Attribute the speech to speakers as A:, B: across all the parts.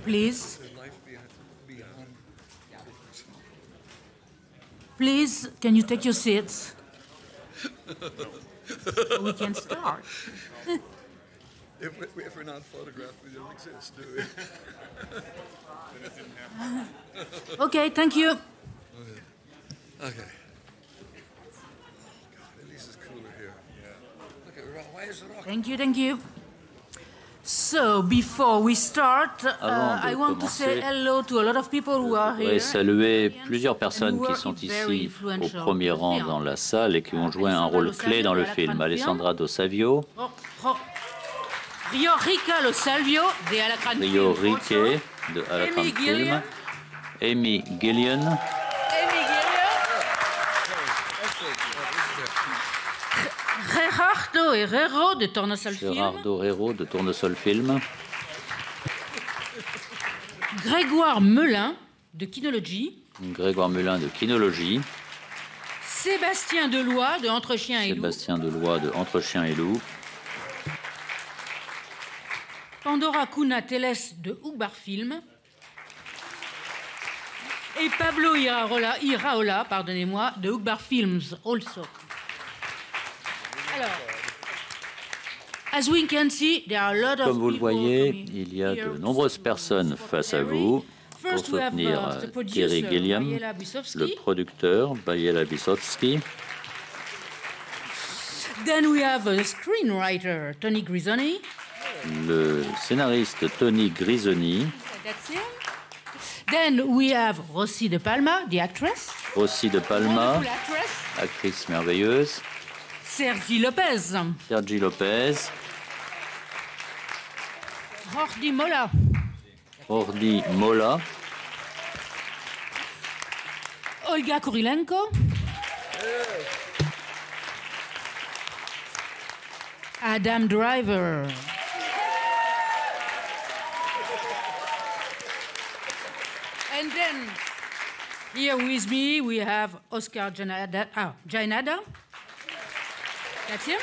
A: please. Please, can you take your seats? We can start.
B: If we're not photographed, we don't exist, do we?
A: Okay, thank you.
B: Okay. God, at least it's cooler here. Look at why is it rock?
A: Thank you. So, before we start, I want to say
C: commencer,
A: hello to a lot of people who are
C: Je voudrais
A: here.
C: saluer plusieurs personnes qui sont ici au premier rang dans la salle et qui ont joué un rôle clé dans le film. Alessandra Lo Savio,
A: Rio Rica Lo Salvio de Alacran
C: Rio
A: Film.
C: Rique de Alacran
A: Amy
C: Film,
A: Gillian.
C: Amy Gillian,
A: Gerardo Herrero de Tornasol Film.
C: Gerardo Herrero de Tournesol Film,
A: Grégoire Melin de Kinology.
C: Grégoire Mulin de Kinologie,
A: Sébastien Deloy de Entre Chiens et Loups.
C: Sébastien Deloy de Entre Chiens et Loups,
A: Pandora Cunha Teles de Ugbar Film. Et Pablo Iraola, pardonnez-moi, de Ugbar Films also. Alors, as we can see, there are a lot of
C: Comme vous le
A: people
C: voyez,
A: coming
C: il y a
A: here
C: de
A: to
C: nombreuses
A: support
C: personnes face à vous pour
A: First, we have,
C: soutenir
A: the producer,
C: Terry Gilliam,
A: Mariela Bisowski.
C: le producteur Bayela Bisowski,
A: Then we have a screenwriter, Tony Grisoni.
C: le scénariste Tony Grisoni,
A: That's him. Then we have Rossi de Palma, the actress.
C: Rossi de Palma,
A: Wonderful actress.
C: actrice merveilleuse,
A: Sergi Lopez.
C: Sergi Lopez,
A: Jordi Mola.
C: Jordi Mola,
A: Olga Kurilenko. Adam Driver. And then here with me we have Oscar Janada. Janada. That's him.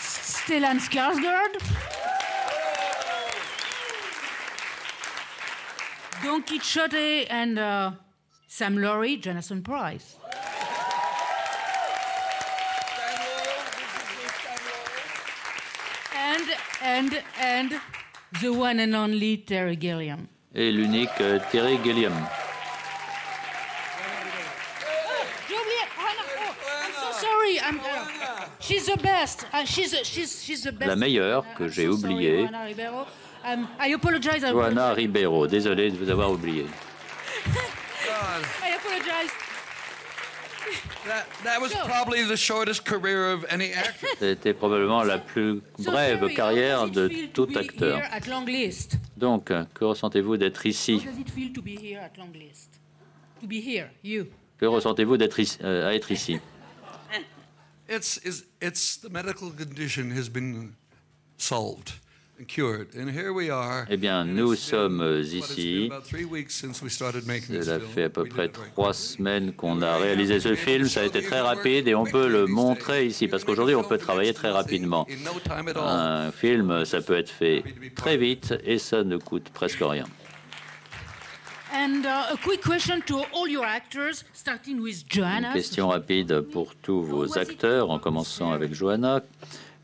A: Stellan Skarsgård. Don Quixote and Sam Laurie, Jonathan Pryce. And the one and only Terry Gilliam.
C: et l'unique Terry Gilliam.
A: J'ai oublié. I'm so sorry. She's the best. She's the best.
C: La meilleure que j'ai oubliée.
A: Johanna Ribeiro. I apologize.
C: Johanna Ribeiro, désolé de vous avoir oublié.
A: I apologize.
B: That was probably the shortest career of any actor.
C: C'était probablement la plus brève
A: Terry,
C: carrière
A: how does
C: de
A: it feel to
C: tout
A: be
C: acteur.
A: here at Langlist?
C: Donc, que ressentez-vous d'être ici?
A: How does it feel to be here at Langlist? To be here, you.
C: Que ressentez-vous d'être à être ici?
B: It's the medical condition has been solved and cured, and here we are.
C: Eh bien, nous sommes ici. Cela fait à peu près 3 semaines qu'on a réalisé ce film. Ça a été très rapide et on peut le montrer ici parce qu'aujourd'hui, on peut travailler très rapidement. Un film, ça peut être fait très vite et ça ne coûte presque rien.
A: And a quick question to all your actors, starting with Johanna.
C: Une question rapide pour tous vos acteurs, en commençant avec Johanna.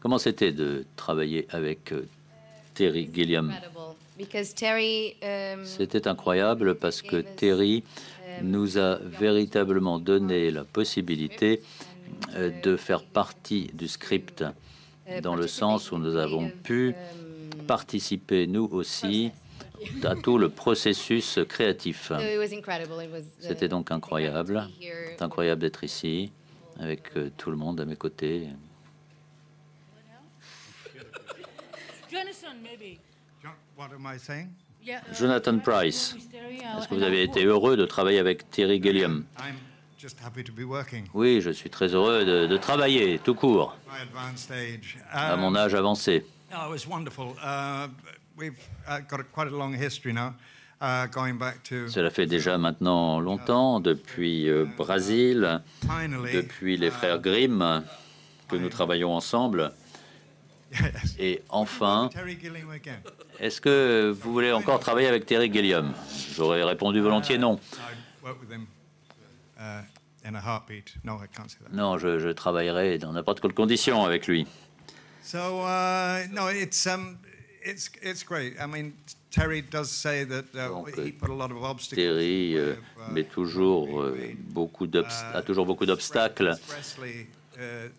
C: Comment c'était de travailler avec Terry Gilliam? C'était incroyable parce que Terry nous a véritablement donné la possibilité de faire partie du script, dans le sens où nous avons pu participer, nous aussi, à tout le processus créatif. C'était donc incroyable. C'est incroyable d'être ici, avec tout le monde à mes côtés. Jonathan Pryce, est-ce que vous avez été heureux de travailler avec Terry Gilliam? Oui, je suis très heureux de travailler, tout court, à mon âge avancé. Cela fait déjà maintenant longtemps, depuis Brésil, depuis les frères Grimm, que nous travaillons ensemble. Et enfin,
D: Terry Gilliam again.
C: est-ce que vous voulez encore travailler avec Terry Gilliam? J'aurais répondu volontiers non.
D: I'd work with him in a heartbeat. No, I can't say that.
C: Non, je travaillerai dans n'importe quelle condition avec lui.
D: So no, it's great. I mean, Terry does say that
C: Donc,
D: he put a lot of obstacles.
C: Terry met toujours a toujours beaucoup d'obstacles
D: Expressly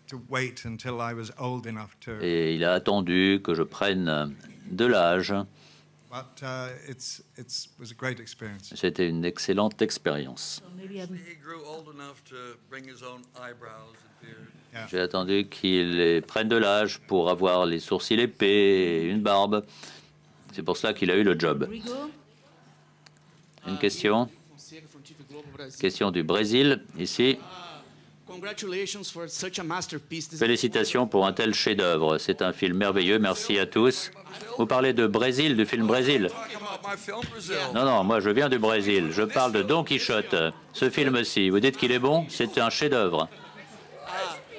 D: to wait until I was old enough to.
C: et il a attendu que je prenne de l'âge.
D: But it was a great experience.
C: C'était une excellente expérience.
A: Maybe I'm-
B: He grew old enough to bring his own eyebrows and beard.
C: J'ai attendu qu'il prenne de l'âge pour avoir les sourcils épais et une barbe. C'est pour cela qu'il a eu le job.
A: Rigo?
C: Une question? Question du Brésil, ici.
E: Congratulations for such a masterpiece.
C: Félicitations pour un tel chef-d'œuvre. C'est un film merveilleux. Merci à tous. Vous parlez de Brésil, du film Brésil?
B: Talking about my film, Brazil.
C: Non, non, moi je viens du Brésil. Je parle de Don Quichotte. Ce film-ci, vous dites qu'il est bon? C'est un chef-d'œuvre.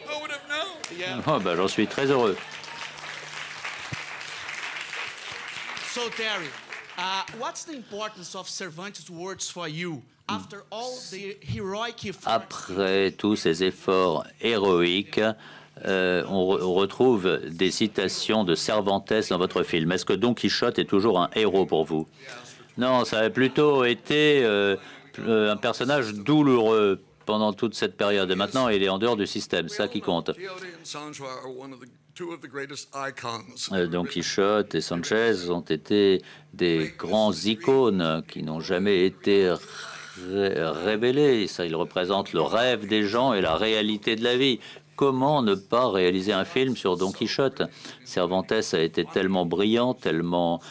B: Who would have known?
C: Oh, ben, j'en suis très heureux.
E: So Terry, what's the importance of Cervantes' words for you after all the heroic efforts?
C: Après tous ces efforts héroïques, on retrouve des citations de Cervantes dans votre film. Est-ce que Don Quichotte est toujours un héros pour vous? Non, ça a plutôt été un personnage douloureux pendant toute cette période. Et maintenant, il est en dehors du système, ça qui compte.
B: Quixote and Sancho are two of the greatest icons.
C: Don Quichotte et Sanchez ont été des grands icônes qui n'ont jamais été révélés. Ça, ils représentent le rêve des gens et la réalité de la vie. Comment ne pas réaliser un film sur Don Quichotte? Cervantes a été tellement brillant, tellement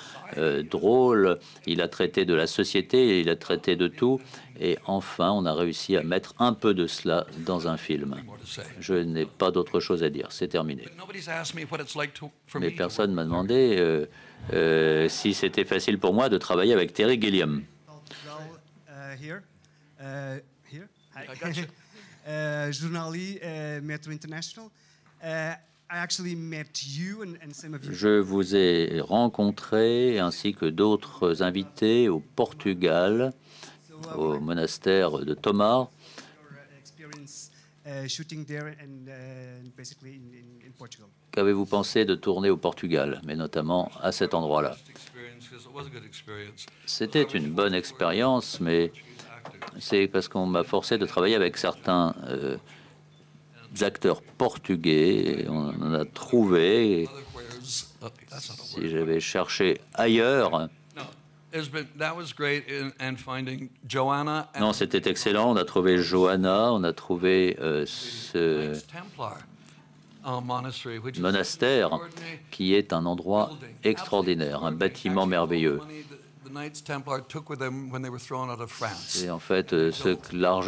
C: drôle. Il a traité de la société, il a traité de tout. Et enfin, on a réussi à mettre un peu de cela dans un film.
B: More to say.
C: Je n'ai pas d'autre chose à dire. C'est terminé.
B: Nobody's asked me what it's like for
C: Mais
B: me.
C: personne ne m'a demandé si c'était facile pour moi de travailler avec Terry Gilliam.
F: Here. Here. Hi. Journali, Metro International. I actually met you and some of you.
C: Je vous ai rencontré ainsi que d'autres invités au Portugal, au monastère de Tomar.
F: Your experience shooting there and basically in Portugal.
C: Qu'avez-vous pensé de tourner au Portugal, mais notamment à cet endroit-là?
B: Experience, 'cause it was a good experience.
C: C'était une bonne expérience, mais c'est parce qu'on m'a forcé de travailler avec certains acteurs portugais. Et on en a trouvé.
B: Other queers, that's not a
C: Si
B: word.
C: j'avais cherché ailleurs,
B: No, that was great in finding Joanna and
C: non, c'était excellent. On a trouvé Johanna, on a trouvé ce
B: Knights Templar monastery, which is
C: monastère
B: extraordinary
C: qui est un endroit
B: building.
C: extraordinaire, un bâtiment
B: Actually,
C: merveilleux.
B: all the money the Knights Templar took with them when they were thrown out of France.
C: Et en fait,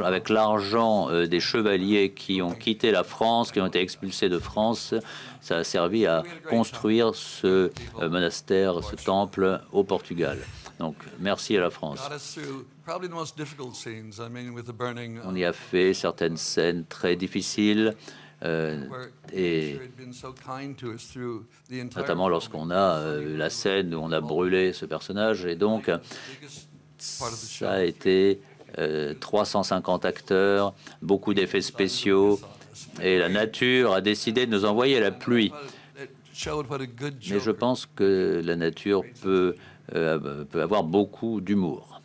C: avec l'argent des chevaliers qui ont quitté la France, qui ont été expulsés de France, ça a servi à construire ce monastère, ce temple au Portugal. Donc, merci à la France.
B: Got us through probably the most difficult scenes. I mean, with the burning,
C: On y a fait certaines scènes très difficiles,
B: where
C: et
B: nature had been so kind to us through the entire
C: notamment lorsqu'on a la scène où on a brûlé ce personnage. Et donc,
B: biggest part of the show.
C: ça a été 350 acteurs, beaucoup d'effets spéciaux, et la nature a décidé de nous envoyer la pluie.
B: It showed what a good
C: Mais je
B: Joker.
C: pense que la nature peut avoir beaucoup d'humour.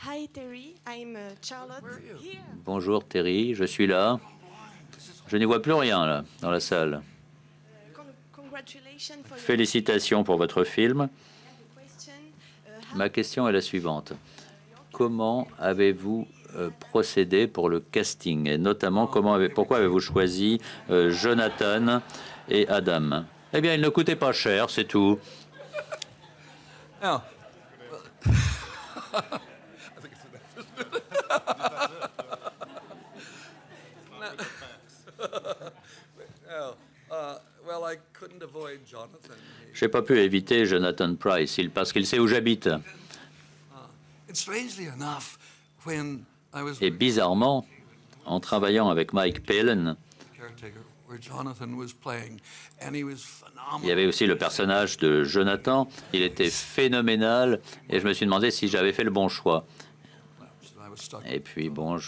G: Hi Terry, I'm Charlotte here.
C: Bonjour Terry, je suis là. Je n'y vois plus rien là, dans la salle.
G: Congratulations for your
C: Félicitations pour votre film.
G: question.
C: Ma question est la suivante. Comment avez-vous procédé pour le casting? Et notamment, pourquoi avez-vous choisi Jonathan et Adam? Eh bien, ils ne coûtaient pas cher, c'est tout.
B: Now, well, I couldn't avoid Jonathan.
C: Je n'ai pas pu éviter Jonathan Price, parce qu'il sait où j'habite.
B: And strangely enough, when I was
C: Et bizarrement, en travaillant avec Mike Palin. Il y avait aussi le personnage de Jonathan. Il était phénoménal et je me suis demandé si j'avais fait le bon choix. Et puis bon,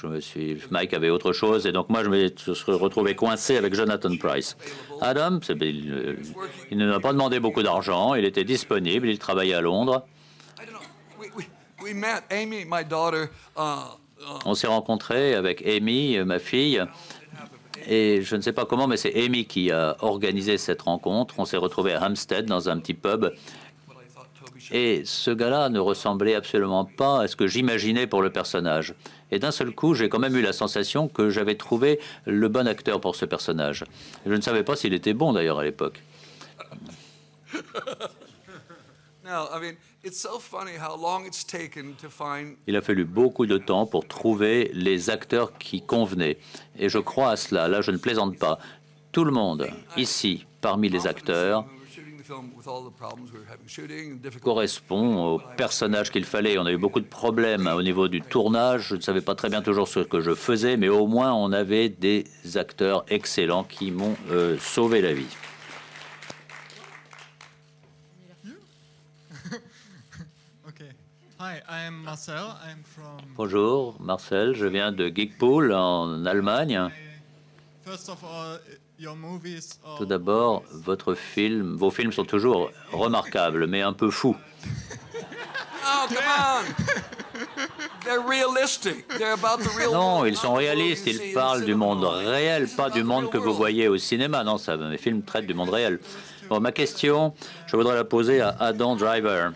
C: Mike avait autre chose et donc moi je me suis retrouvé coincé avec Jonathan Pryce. Adam, il ne m'a pas demandé beaucoup d'argent, il était disponible, il travaillait à Londres. On s'est rencontrés avec Amy, ma fille, et je ne sais pas comment, mais c'est Amy qui a organisé cette rencontre. On s'est retrouvés à Hampstead dans un petit pub. Et ce gars-là ne ressemblait absolument pas à ce que j'imaginais pour le personnage. Et d'un seul coup, j'ai quand même eu la sensation que j'avais trouvé le bon acteur pour ce personnage. Je ne savais pas s'il était bon d'ailleurs à l'époque. Il a fallu beaucoup de temps pour trouver les acteurs qui convenaient. Et je crois à cela. Là, je ne plaisante pas. Tout le monde, ici, parmi les acteurs, correspond au personnage qu'il fallait. On a eu beaucoup de problèmes au niveau du tournage. Je ne savais pas très bien toujours ce que je faisais, mais au moins, on avait des acteurs excellents qui m'ont sauvé la vie.
H: Hi, I'm Marcel. I'm from...
C: Bonjour, Marcel. Je viens de Geekpool en Allemagne.
H: First of all, your movies are...
C: Tout d'abord, vos films sont toujours remarquables, mais un peu fous.
B: Oh, come on! They're realistic. They're about the real
C: Non,
B: world,
C: ils sont réalistes. Ils parlent du monde réel, pas du monde que vous voyez au cinéma. Non, mes films traitent du monde réel. Bon, ma question, je voudrais la poser à Adam Driver.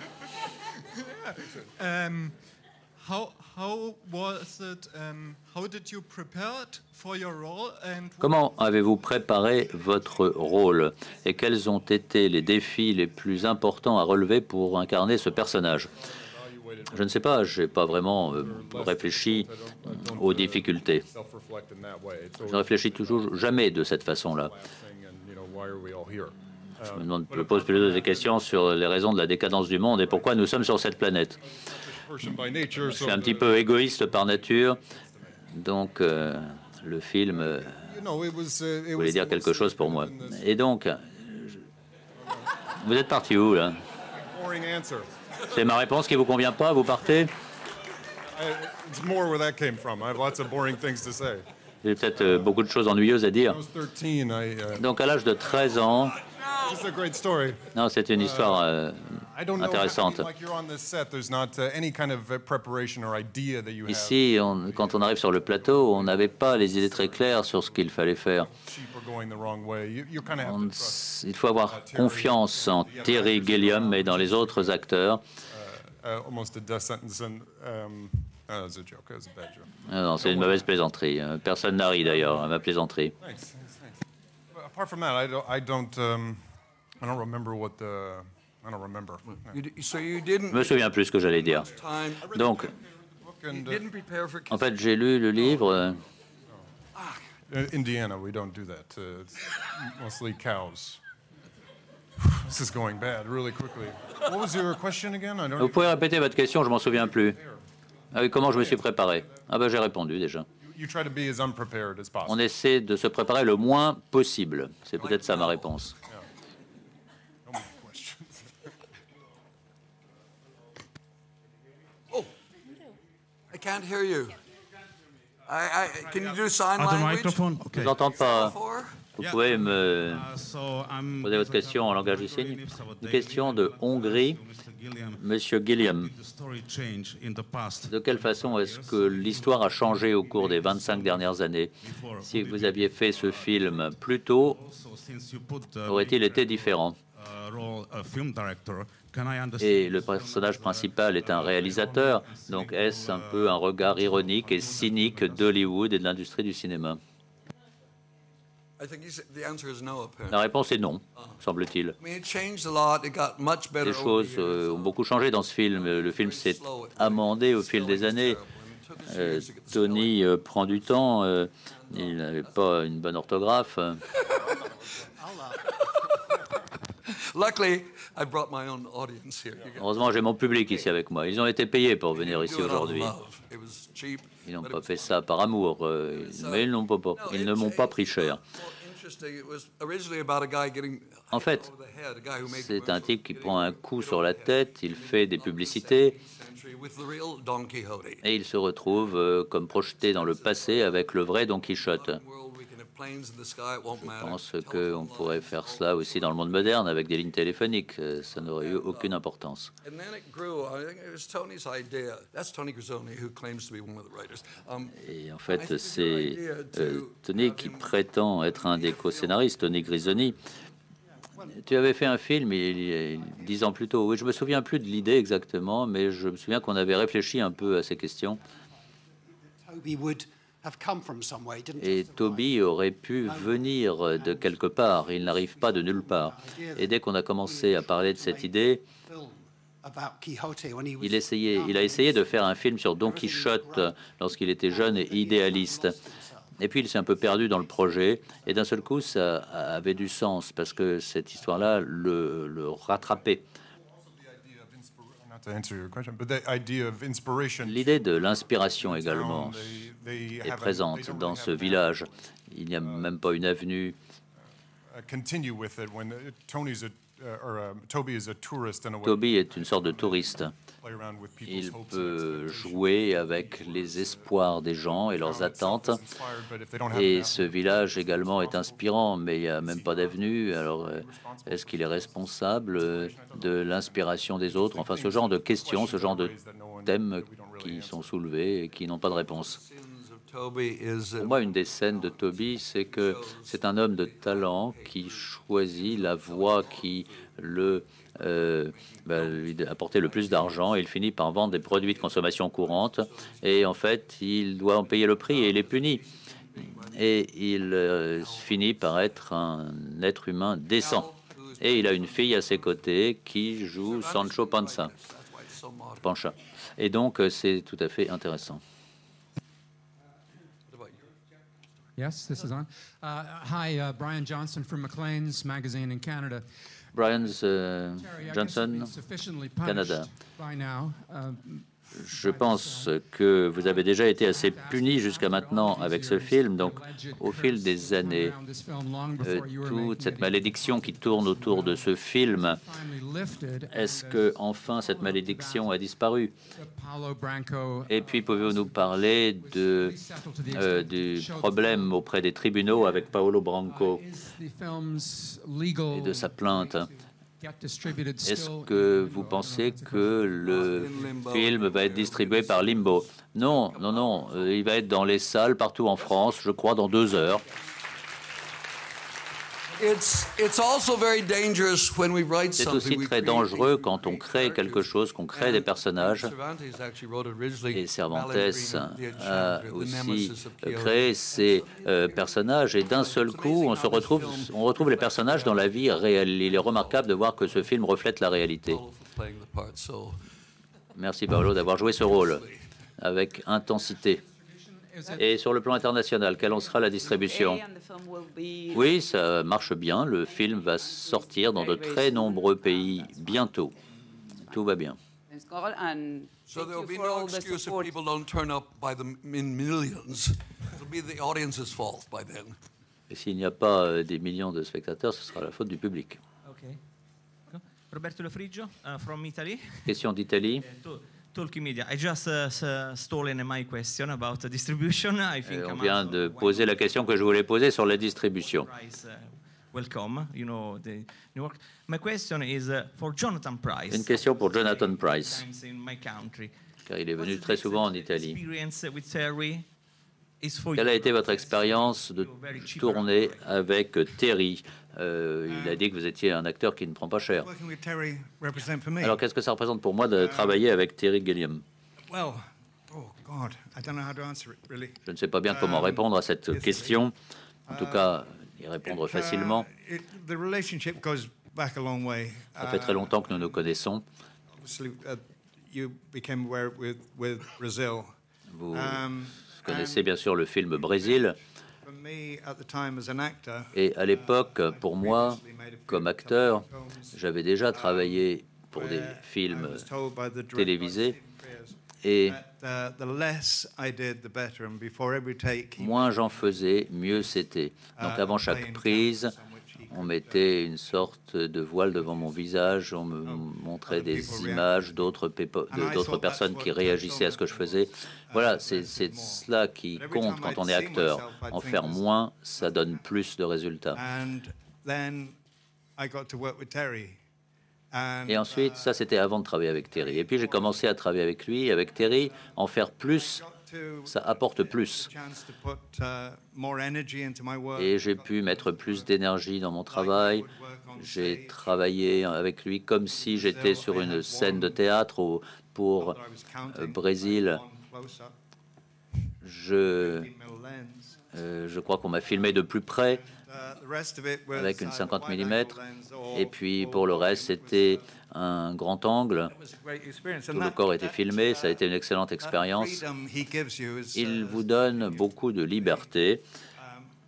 C: Comment avez-vous préparé votre rôle et quels ont été les défis les plus importants à relever pour incarner ce personnage? Je ne sais pas, je n'ai pas vraiment réfléchi aux difficultés. Je ne réfléchis toujours jamais de cette façon-là. Je me pose plutôt des questions sur les raisons de la décadence du monde et pourquoi nous sommes sur cette planète. Je suis un petit peu égoïste par nature, donc le film voulait dire quelque chose pour moi. Et donc, vous êtes parti où, là? C'est ma réponse qui vous convient pas? Vous partez? J'ai peut-être beaucoup de choses ennuyeuses à dire. Donc, à l'âge de 13 ans... Non, c'est une histoire intéressante. Ici, quand on arrive sur le plateau, on n'avait pas les idées très claires sur ce qu'il fallait faire. Il faut avoir confiance en Terry Gilliam et dans les autres acteurs. Non, c'est une mauvaise plaisanterie. Personne n'a ri d'ailleurs à ma plaisanterie.
I: I don't remember what the... I don't remember.
C: Je me souviens plus ce que j'allais dire. Donc, en fait, j'ai lu le livre.
I: Indiana, we don't do that. It's mostly cows. This is going bad really quickly. What was your question again? I don't...
C: Vous pouvez répéter votre question, je m'en souviens plus. Ah oui, comment je me suis préparé? Ah ben j'ai répondu déjà.
I: You try to be as unprepared as possible.
C: On essaie de se préparer le moins possible. C'est peut-être ça ma réponse.
B: I can't hear you. Can you do sign language?
C: Je ne vous entends pas. Vous pouvez me poser votre question en langage du signe. Une question de Hongrie, Monsieur Gilliam. De quelle façon est-ce que l'histoire a changé au cours des 25 dernières années? Si vous aviez fait ce film plus tôt, aurait-il été différent? Et le personnage principal est un réalisateur, donc est-ce un peu un regard ironique et cynique d'Hollywood et de l'industrie du cinéma? La réponse est non, semble-t-il. Les choses ont beaucoup changé dans ce film. Le film s'est amendé au fil des années. Tony prend du temps. Il n'avait pas une bonne orthographe.
B: Heureusement,
C: j'ai mon public ici avec moi. Ils ont été payés pour venir ici aujourd'hui. Ils n'ont pas fait ça par amour, mais ils ne m'ont pas pris cher. En fait, c'est un type qui prend un coup sur la tête, il fait des publicités et il se retrouve comme projeté dans le passé avec le vrai Don Quichotte. Je pense qu'on pourrait faire cela aussi dans le monde moderne avec des lignes téléphoniques. Ça n'aurait eu aucune importance. Et en fait, c'est Tony qui prétend être un des co-scénaristes, Tony Grisoni. Tu avais fait un film 10 ans plus tôt. Oui, je me souviens plus de l'idée exactement, mais je me souviens qu'on avait réfléchi un peu à ces questions. Et Toby aurait pu venir de quelque part. Il n'arrive pas de nulle part. Et dès qu'on a commencé à parler de cette idée, il a essayé de faire un film sur Don Quichotte lorsqu'il était jeune et idéaliste. Et puis il s'est un peu perdu dans le projet. Et d'un seul coup, ça avait du sens parce que cette histoire-là le rattrapait. L'idée de l'inspiration également est présente dans ce village. Il n'y a même pas une avenue. Toby est une sorte de touriste. Il peut jouer avec les espoirs des gens et leurs attentes. Et ce village également est inspirant, mais il n'y a même pas d'avenue. Alors, est-ce qu'il est responsable de l'inspiration des autres? Enfin, ce genre de questions, ce genre de thèmes qui sont soulevés et qui n'ont pas de réponse. Pour moi, une des scènes de Toby, c'est que c'est un homme de talent qui choisit la voie qui lui apporter le plus d'argent. Il finit par vendre des produits de consommation courante et en fait, il doit en payer le prix et il est puni. Et il finit par être un être humain décent. Et il a une fille à ses côtés qui joue Sancho Panza. Et donc, c'est tout à fait intéressant.
J: Yes, this is on. Hi, Brian Johnson from Maclean's magazine in Canada.
C: Brian Johnson, Canada. Je pense que vous avez déjà été assez puni jusqu'à maintenant avec ce film. Donc, au fil des années, toute cette malédiction qui tourne autour de ce film, est-ce que enfin cette malédiction a disparu? Et puis, pouvez-vous nous parler du problème auprès des tribunaux avec Paolo Branco et de sa plainte? Est-ce que vous pensez que le film va être distribué par Limbo? Non, non, non. Il va être dans les salles partout en France, je crois, dans 2 heures. C'est aussi très dangereux quand on crée quelque chose, qu'on crée des personnages. Et Cervantes a aussi créé ces personnages. Et d'un seul coup, on retrouve les personnages dans la vie réelle. Il est remarquable de voir que ce film reflète la réalité. Merci Paolo d'avoir joué ce rôle avec intensité. Et sur le plan international, quelle en sera la distribution? Oui, ça marche bien. Le film va sortir dans de très nombreux pays bientôt. Tout va bien.
B: So there will be no excuse if people don't turn up in millions. It'll be the audience's fault by then.
C: Et s'il n'y a pas des millions de spectateurs, ce sera la faute du public.
K: Okay. Roberto Lofriggio, from Italy.
C: Question d'Italie.
K: Talking Media. I just stolen my question about distribution. I think
C: on vient de poser la question que je voulais poser sur la distribution.
K: Welcome, you know the New York. My question is for Jonathan Pryce.
C: Une question pour Jonathan Pryce,
K: In my country.
C: car il est venu très souvent en Italie.
K: Experience with Terry is for
C: Quelle a été votre expérience de tourner avec Terry? Il a dit que vous étiez un acteur qui ne prend pas cher. Alors, qu'est-ce que ça représente pour moi de travailler avec Terry Gilliam? Je ne sais pas bien comment répondre à cette question. En tout cas, y répondre facilement. Ça fait très longtemps que nous nous connaissons. Vous connaissez bien sûr le film Brésil. Et à l'époque, pour moi, comme acteur, j'avais déjà travaillé pour des films télévisés Et
D: the less I did, the better. And before every take,
C: moins j'en faisais, mieux c'était. Donc avant chaque prise, on mettait une sorte de voile devant mon visage, on me montrait des images d'autres personnes qui réagissaient à ce que je faisais. Voilà, c'est cela qui compte quand on est acteur. En faire moins, ça donne plus de résultats. Et ensuite, ça c'était avant de travailler avec Terry. Et puis j'ai commencé à travailler avec lui, avec Terry, en faire plus, ça apporte plus. Et j'ai pu mettre plus d'énergie dans mon travail. J'ai travaillé avec lui comme si j'étais sur une scène de théâtre pour Brésil. Je crois qu'on m'a filmé de plus près avec une 50 mm. Et puis pour le reste, c'était un grand angle. Tout le corps était filmé. Ça a été une excellente expérience. Il vous donne beaucoup de liberté.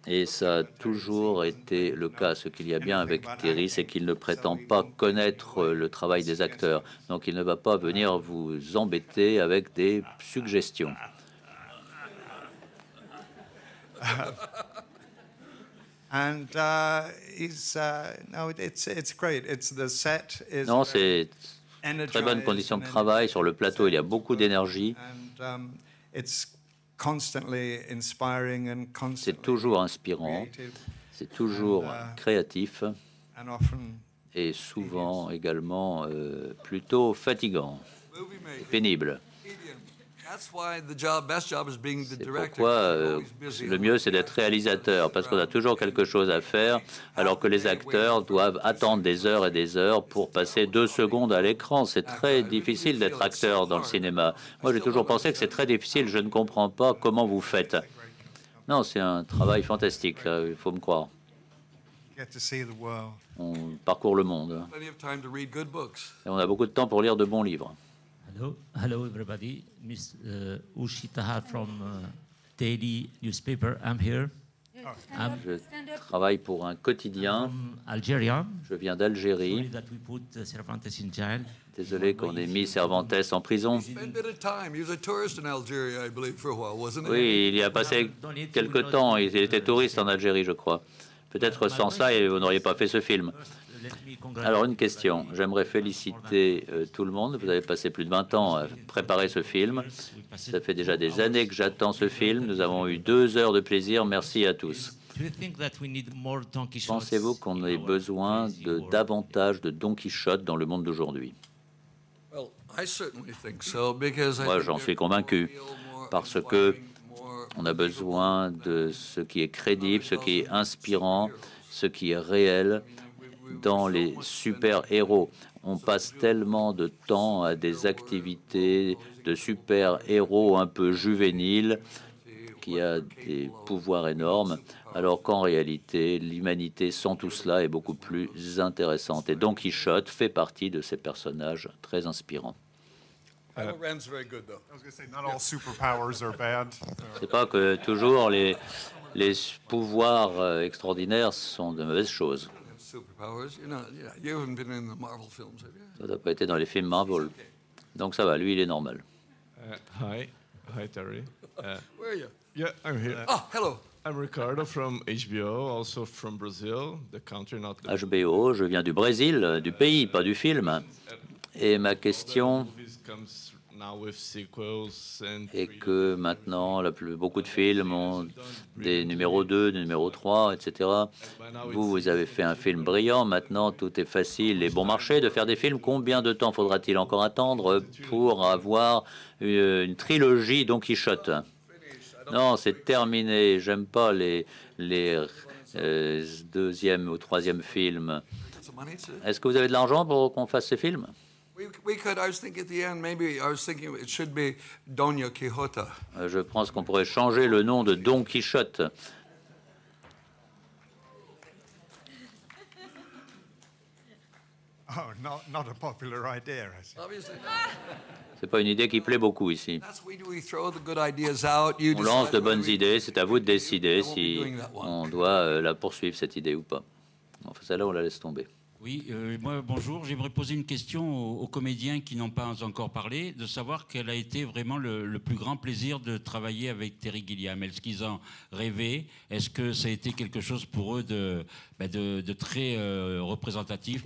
C: Et ça a toujours été le cas. Ce qu'il y a bien avec Terry, c'est qu'il ne prétend pas connaître le travail des acteurs. Donc il ne va pas venir vous embêter avec des suggestions. Non, c'est très bonne condition de travail. Sur le plateau, il y a beaucoup d'énergie. C'est toujours inspirant, c'est toujours créatif et souvent également plutôt fatigant, pénible. C'est pourquoi le mieux, c'est d'être réalisateur, parce qu'on a toujours quelque chose à faire, alors que les acteurs doivent attendre des heures et des heures pour passer 2 secondes à l'écran. C'est très difficile d'être acteur dans le cinéma. Moi, j'ai toujours pensé que c'est très difficile. Je ne comprends pas comment vous faites. Non, c'est un travail fantastique, il faut me croire. On parcourt le monde. Et on a beaucoup de temps pour lire de bons livres.
L: Hello everybody. Miss Ushitaha from Daily Newspaper. I'm here.
C: Je travaille pour un quotidien. Je viens d'Algérie. Désolé qu'on ait mis Cervantes en prison. Oui, il y a passé quelque temps. Il était touriste en Algérie, je crois. Peut-être sans ça, vous n'auriez pas fait ce film. Alors, une question. J'aimerais féliciter tout le monde. Vous avez passé plus de 20 ans à préparer ce film. Ça fait déjà des années que j'attends ce film. Nous avons eu 2 heures de plaisir. Merci à tous. Pensez-vous qu'on ait besoin de davantage de Don Quichotte dans le monde d'aujourd'hui? Moi, j'en suis convaincu. Parce que on a besoin de ce qui est crédible, ce qui est inspirant, ce qui est réel dans les super-héros. On passe tellement de temps à des activités de super-héros un peu juvéniles qui a des pouvoirs énormes, alors qu'en réalité, l'humanité sans tout cela est beaucoup plus intéressante. Et Don Quichotte fait partie de ces personnages très inspirants. C'est pas que toujours les pouvoirs extraordinaires sont de mauvaises choses. Ça n'a pas été dans les films Marvel. Donc ça va, lui, il est normal.
M: Hi Terry.
B: Where are you?
M: Yeah, I'm here.
B: Oh, hello.
M: I'm Ricardo from HBO, also from Brazil, the country, not the...
C: HBO, je viens du Brésil, du pays, pas du film. Et ma question est que maintenant, beaucoup de films ont des numéros 2, des numéros 3, etc. Vous avez fait un film brillant. Maintenant, tout est facile et bon marché de faire des films. Combien de temps faudra-t-il encore attendre pour avoir une trilogie Don Quichotte? Non, c'est terminé. J'aime pas les deuxième ou troisième films. Est-ce que vous avez de l'argent pour qu'on fasse ces films? Je pense qu'on pourrait changer le nom de Don Quichotte. C'est pas une idée qui plaît beaucoup ici. On lance de bonnes idées, c'est à vous de décider si on doit la poursuivre cette idée ou pas. Enfin, celle-là, on la laisse tomber.
N: Oui, moi, bonjour. J'aimerais poser une question aux comédiens qui n'ont pas encore parlé, de savoir quel a été vraiment le plus grand plaisir de travailler avec Terry Gilliam. Est-ce qu'ils en rêvaient? Est-ce que ça a été quelque chose pour eux de très représentatif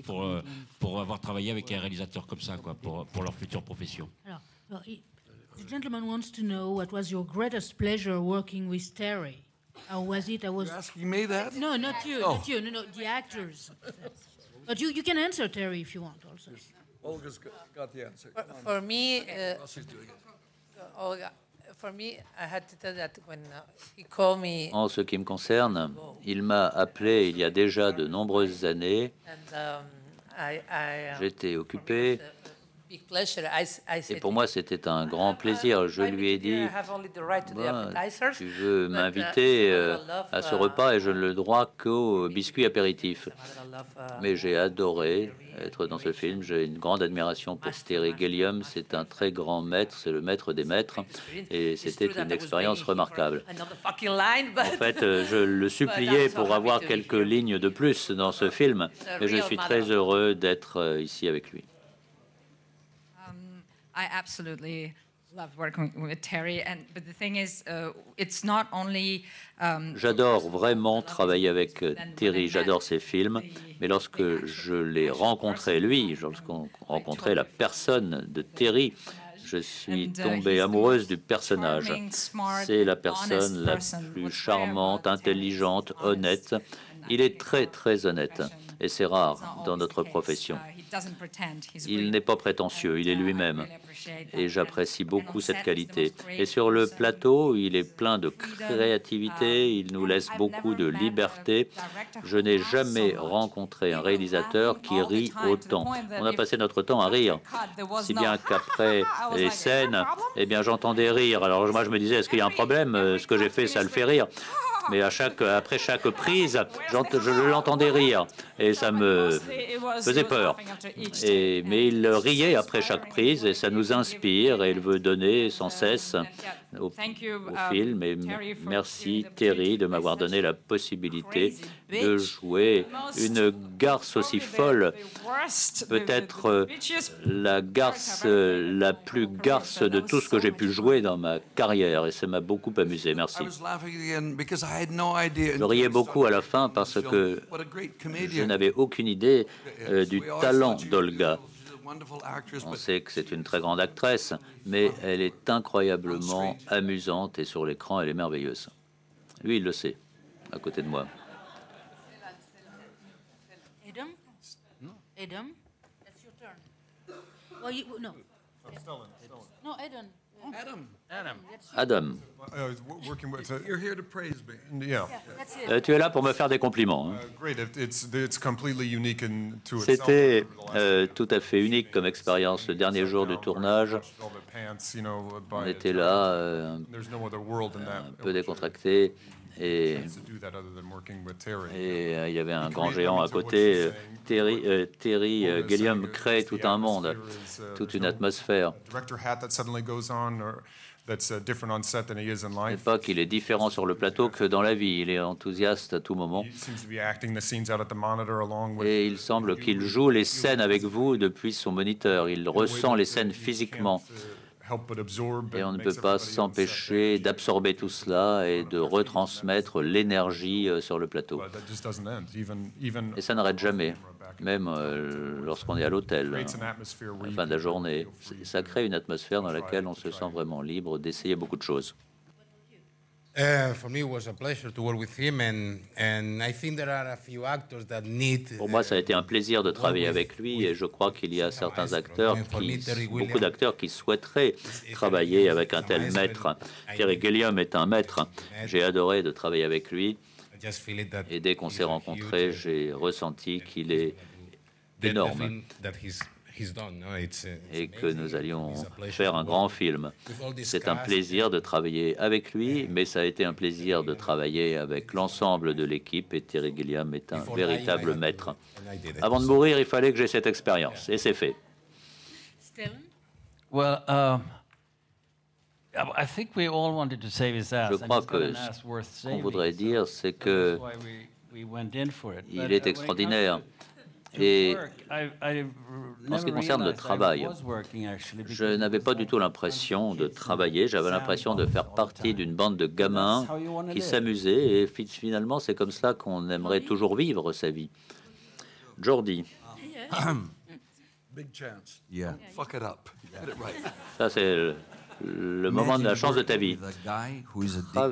N: pour avoir travaillé avec un réalisateur comme ça, quoi, pour leur future profession?
A: Alors, the gentleman wants to know what was your greatest pleasure working with Terry. How was it?
B: You're asking me that?
A: No, not you.
B: Oh.
A: Not you. No, the actors. But you can answer, Terry, if you want also.
B: Olga's got the answer.
O: For me,
B: Rossi's doing it.
O: Olga, for me, I had to tell that when he called me.
C: En ce qui me concerne, il m'a appelé il y a déjà de nombreuses années. J'étais occupé.
O: Big pleasure. I
C: Et
O: said,
C: pour moi, c'était un grand plaisir. Je lui ai dit,
O: I have only the right to the appetizers.
C: tu veux m'inviter à ce repas et je ne le droit qu'aux biscuits apéritifs. Mais j'ai adoré être dans ce film. J'ai une grande admiration pour Terry Gilliam. C'est un très grand maître, c'est le maître des maîtres. Et c'était une expérience remarquable. En fait, je le suppliais pour avoir quelques lignes de plus dans ce film. Et je suis très heureux d'être ici avec lui.
P: I absolutely love working with Terry, but the thing is, it's not only.
C: J'adore vraiment travailler avec Terry, j'adore ses films, mais lorsque je l'ai rencontré, lui, lorsqu'on rencontrait la personne de Terry, je suis tombée amoureuse du personnage. C'est la personne la plus charmante, intelligente, honnête. Il est très, très honnête, et c'est rare dans notre profession. Il n'est pas prétentieux, il est lui-même. Et j'apprécie beaucoup cette qualité. Et sur le plateau, il est plein de créativité, il nous laisse beaucoup de liberté. Je n'ai jamais rencontré un réalisateur qui rit autant. On a passé notre temps à rire, si bien qu'après les scènes, eh bien, j'entendais rire. Alors moi, je me disais, est-ce qu'il y a un problème? Ce que j'ai fait, ça le fait rire. Mais après chaque prise, je l'entendais rire et ça me faisait peur. Mais il riait après chaque prise et ça nous inspire et il veut donner sans cesse au film. Et merci Terry de m'avoir donné la possibilité de jouer une garce aussi folle, peut-être la garce la plus garce de tout ce que j'ai pu jouer dans ma carrière et ça m'a beaucoup amusé. Merci. Je riais beaucoup à la fin parce que je n'avais aucune idée du talent d'Olga. On sait que c'est une très grande actrice, mais elle est incroyablement amusante et sur l'écran, elle est merveilleuse. Lui, il le sait, à côté de moi.
A: Adam? Adam? That's your turn. Well, no. No, Adam.
C: Adam.
B: You're here to praise me.
C: Tu es là pour me faire des compliments. C'était tout à fait unique comme expérience. Le dernier jour du tournage, on était là, un peu décontracté. Et il y avait un grand géant à côté. Terry Gilliam crée tout un monde, toute une atmosphère. C'est pas qu'il est différent sur le plateau que dans la vie. Il est enthousiaste à tout moment. Et il semble qu'il joue les scènes avec vous depuis son moniteur. Il ressent les scènes physiquement. Et on ne peut pas s'empêcher d'absorber tout cela et de retransmettre l'énergie sur le plateau. Et ça n'arrête jamais, même lorsqu'on est à l'hôtel, à la fin de la journée. Ça crée une atmosphère dans laquelle on se sent vraiment libre d'essayer beaucoup de choses. Pour moi, ça a été un plaisir de travailler avec lui et je crois qu'il y a certains acteurs, beaucoup d'acteurs qui souhaiteraient travailler avec un tel maître. Terry Gilliam est un maître. J'ai adoré de travailler avec lui et dès qu'on s'est rencontrés, j'ai ressenti qu'il est énorme et que nous allions faire un grand film. C'est un plaisir de travailler avec lui, mais ça a été un plaisir de travailler avec l'ensemble de l'équipe et Terry Gilliam est un véritable maître. Avant de mourir, il fallait que j'ai cette expérience et c'est fait.
Q: Well, I think we all wanted to save his ass.
C: Je crois que ce qu'on voudrait dire, c'est que il est extraordinaire. Et en ce qui concerne le travail, je n'avais pas du tout l'impression de travailler, j'avais l'impression de faire partie d'une bande de gamins qui s'amusaient, et finalement c'est comme cela qu'on aimerait toujours vivre sa vie. Jordi.
B: Big chance. Fuck it up. Get it right.
C: Ça c'est le moment de la chance de ta vie.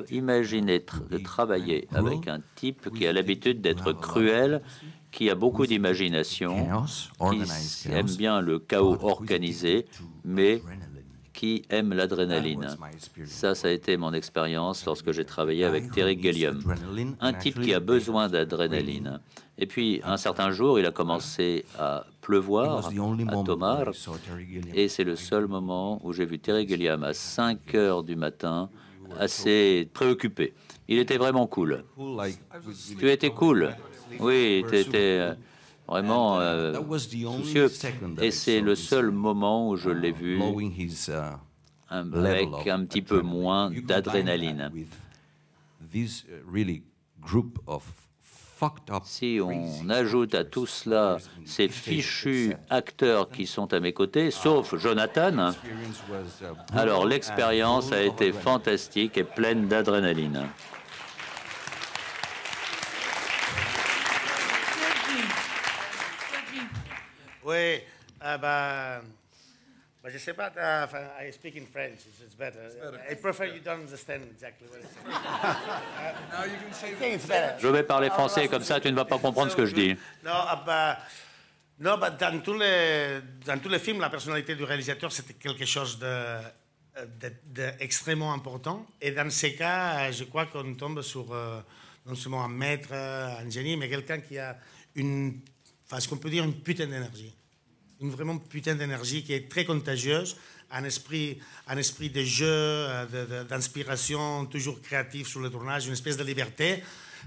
C: Imaginez de travailler avec un type qui a l'habitude d'être cruel, qui a beaucoup d'imagination, qui aime bien le chaos organisé, mais qui aime l'adrénaline. Ça a été mon expérience lorsque j'ai travaillé avec Terry Gilliam. Un type qui a besoin d'adrénaline. Et puis, un certain jour, il a commencé à pleuvoir à Tomar, et c'est le seul moment où j'ai vu Terry Gilliam à 5 heures du matin, assez préoccupé. Il était vraiment cool. Tu étais cool. Oui, tu étais vraiment soucieux. Et c'est le seul moment où je l'ai vu avec un petit peu moins d'adrénaline. Si on ajoute à tout cela ces fichus acteurs qui sont à mes côtés, sauf Jonathan, alors l'expérience a été fantastique et pleine d'adrénaline.
R: Oui, je ne sais pas, I speak in French, it's better. I prefer you don't understand exactly what it's saying.
C: Je vais parler français, comme ça tu ne vas pas comprendre ce que je dis.
R: Non, dans tous les films, la personnalité du réalisateur, c'était quelque chose d'extrêmement important. Et dans ces cas, je crois qu'on tombe sur non seulement un maître, un génie, mais quelqu'un qui a ce qu'on peut dire une putain d'énergie. Une vraiment putain d'énergie qui est très contagieuse, un esprit de jeu, d'inspiration, toujours créatif sur le tournage, une espèce de liberté.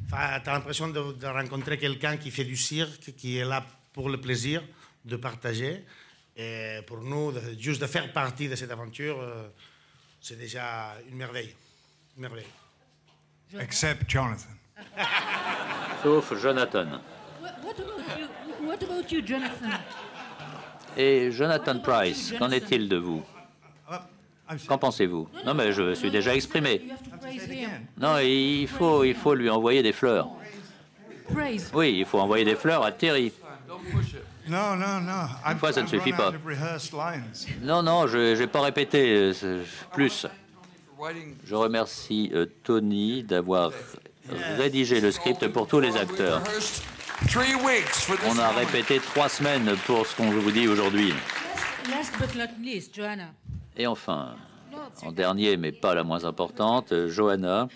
R: Tu as l'impression de rencontrer quelqu'un qui fait du cirque, qui est là pour le plaisir de partager. Et pour nous, juste de faire partie de cette aventure, c'est déjà une merveille. Une merveille.
D: Except Jonathan.
C: Sauf Jonathan.
A: What about you, Jonathan?
C: Et Jonathan Pryce, qu'en est-il de vous? Qu'en pensez-vous? Non, mais je me suis déjà exprimé. Non, il faut lui envoyer des fleurs. Oui, il faut envoyer des fleurs à Terry.
D: Non.
C: Une fois, ça ne suffit pas. Non, je n'ai pas répété plus. Je remercie Tony d'avoir rédigé le script pour tous les acteurs. On a répété 3 semaines pour ce qu'on vous dit aujourd'hui. Et enfin, en dernier, mais pas la moins importante, Johanna.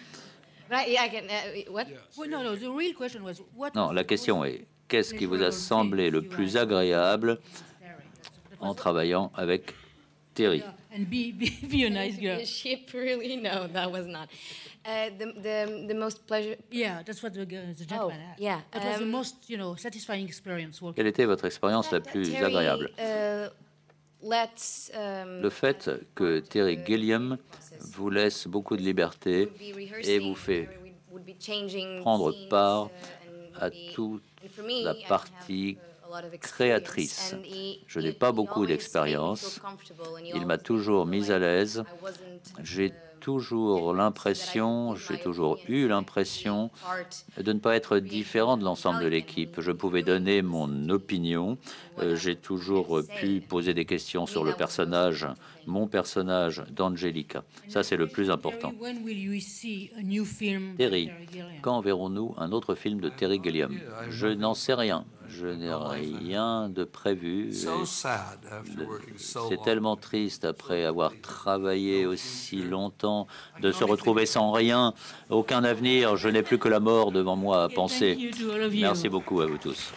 C: Non, la question est, qu'est-ce qui vous a semblé le plus agréable en travaillant avec Terry?
A: And be a nice girl.
G: Ship, really? No, that was not. The most pleasure.
A: Yeah, that's what the gentleman asked.
G: Yeah.
A: It was the most, satisfying experience working.
C: Quelle était votre expérience la plus agréable? Le fait que Terry Gilliam vous laisse beaucoup de liberté et vous fait prendre part à toute la partie créatrice. Je n'ai pas beaucoup d'expérience. Il m'a toujours mis à l'aise. J'ai toujours eu l'impression de ne pas être différent de l'ensemble de l'équipe. Je pouvais donner mon opinion. J'ai toujours pu poser des questions sur le personnage, mon personnage d'Angelica. Ça, c'est le plus important. Terry, quand verrons-nous un autre film de Terry Gilliam? Je n'en sais rien. Je n'ai rien de prévu. C'est tellement triste après avoir travaillé aussi longtemps de se retrouver sans rien, aucun avenir. Je n'ai plus que la mort devant moi à penser. Merci beaucoup à vous tous.